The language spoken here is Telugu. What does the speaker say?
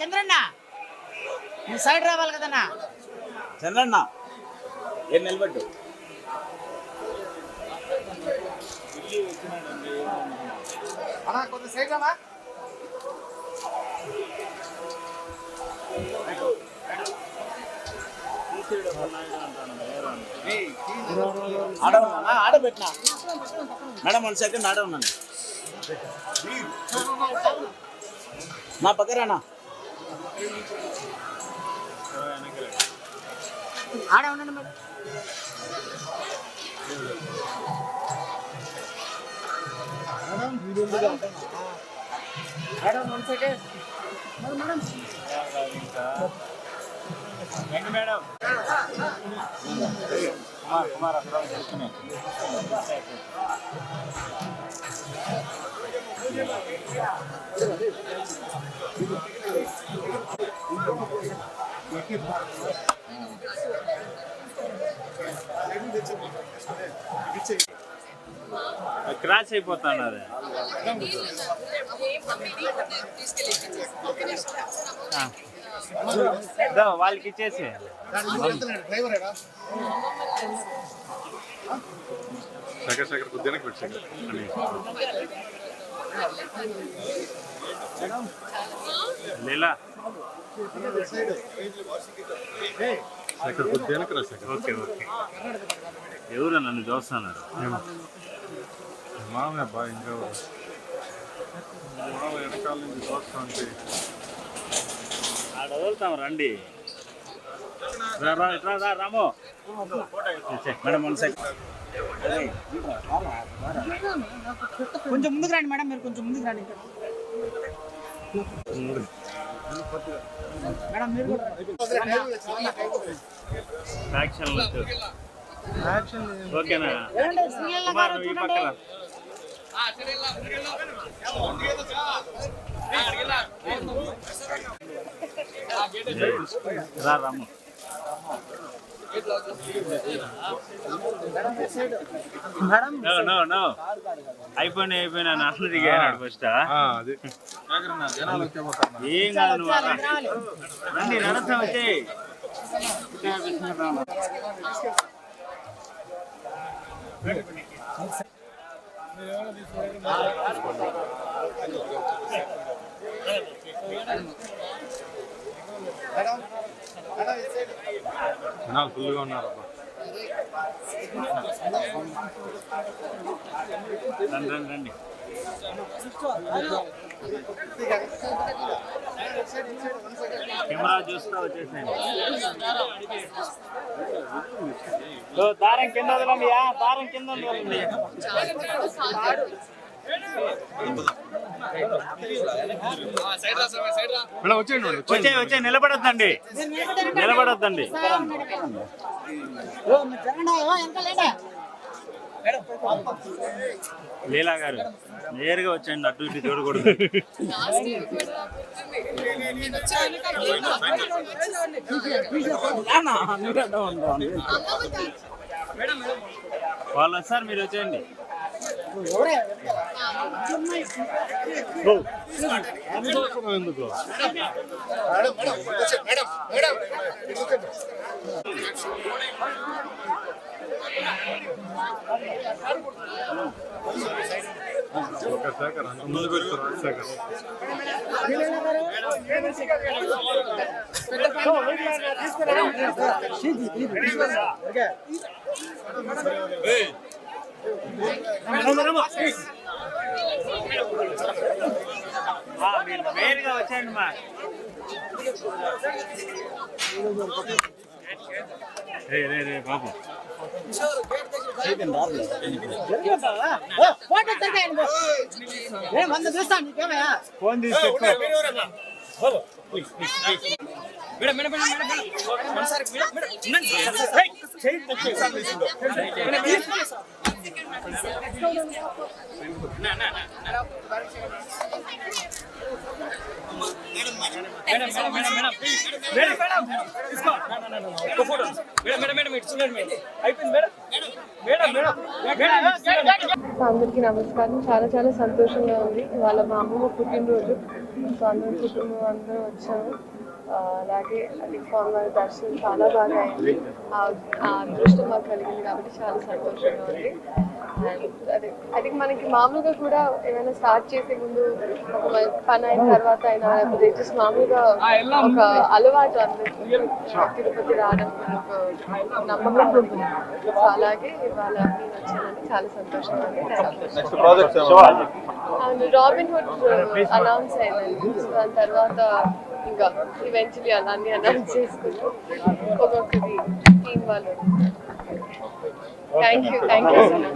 చంద్రన్న నువ్వు సైడ్ రావాలి కదన్నా. చంద్రన్న ఏం నిలబడ్డు కొంచెం సైడ్ రామా. ఆడబెట్టినా మేడం 1 సెకండ్ ఆడ ఉన్నాను నా పక్కరానా ఆడ ఉండండి madam. Madam 1 second madam madam Kumar crash అయిపోతున్నారు. వాళ్ళకి ఇచ్చేసి శేఖర్ కొద్దిగా పెట్టారు లీలా శేఖర్ కొద్దిగా ఓకే ఓకే. ఎవరు నన్ను చూస్తున్నారు? మామయ్య అబ్బా ఇంకా వెనకాల నుంచి చూస్తా ఉంటే ఆడ వదులుతాం రండి. రామో మేడం 1 సెకండ్ కొంచెం ముందుకు రండి మేడం. మీరు కొంచెం ముందుకు రండి. మేడం మీరు ఓకేనా? కుమార్ ఈ పక్కన రాము అయిపోయినా నాన్న దిగాడు ఫస్ట్. ఏం కాదు నువ్వు రండి నడస్తా వచ్చే జనాలు ఫుల్గా ఉన్నారు అబ్బా. రండి రండి. కెమెరా చూస్తా వచ్చేసాను. దారం కింద వదలండి. దారం కింద వదలండి. వచ్చే నిలబడొద్దండి. నిలబడొద్దండి. లీలా గారు నేరుగా వచ్చండి. అటు ఇటు చూడకూడదు. వాళ్ళు వస్తారు, మీరు వచ్చేయండి. ఎందుకు శేఖర్ అంత ముందు పెడుతున్నారు. శేఖర్ నేరుగా వచ్చేయండి మా. రే బాబు ఫోన్ తీసుకొచ్చి మేడం అయిపోయింది మేడం. అందరికీ నమస్కారం. చాలా చాలా సంతోషంగా ఉంది. ఇవాళ మా అమ్మమ్మ పుట్టినరోజు. సో అందరం కుటుంబం అందరం వచ్చాము. అలాగే అది స్వామివారి దర్శనం చాలా బాగా అయింది. ఆ అదృష్టం మాకు కలిగింది కాబట్టి చాలా సంతోషంగా ఉంది. అండ్ అదే అది మనకి మామూలుగా కూడా ఏమైనా స్టార్ట్ చేసే ముందు ఒక పని అయిన తర్వాత అయినా లేకపోతే జస్ట్ మామూలుగా ఒక అలవాటు అందరికీ తిరుపతి రావడం ఒక నమ్మకం ఉంటుంది. సో అలాగే ఇవాళ నేను వచ్చానని చాలా సంతోషంగా ఉంది. అండ్ రాబిన్ హుడ్ అనౌన్స్ అయిందండి. సో దాని తర్వాత ఇంకా ఈవెంచువలీ అన్నీ అనౌన్స్ చేసుకుంటూ ఒక్కొక్కటి టీం వాళ్ళు. Thank you so much.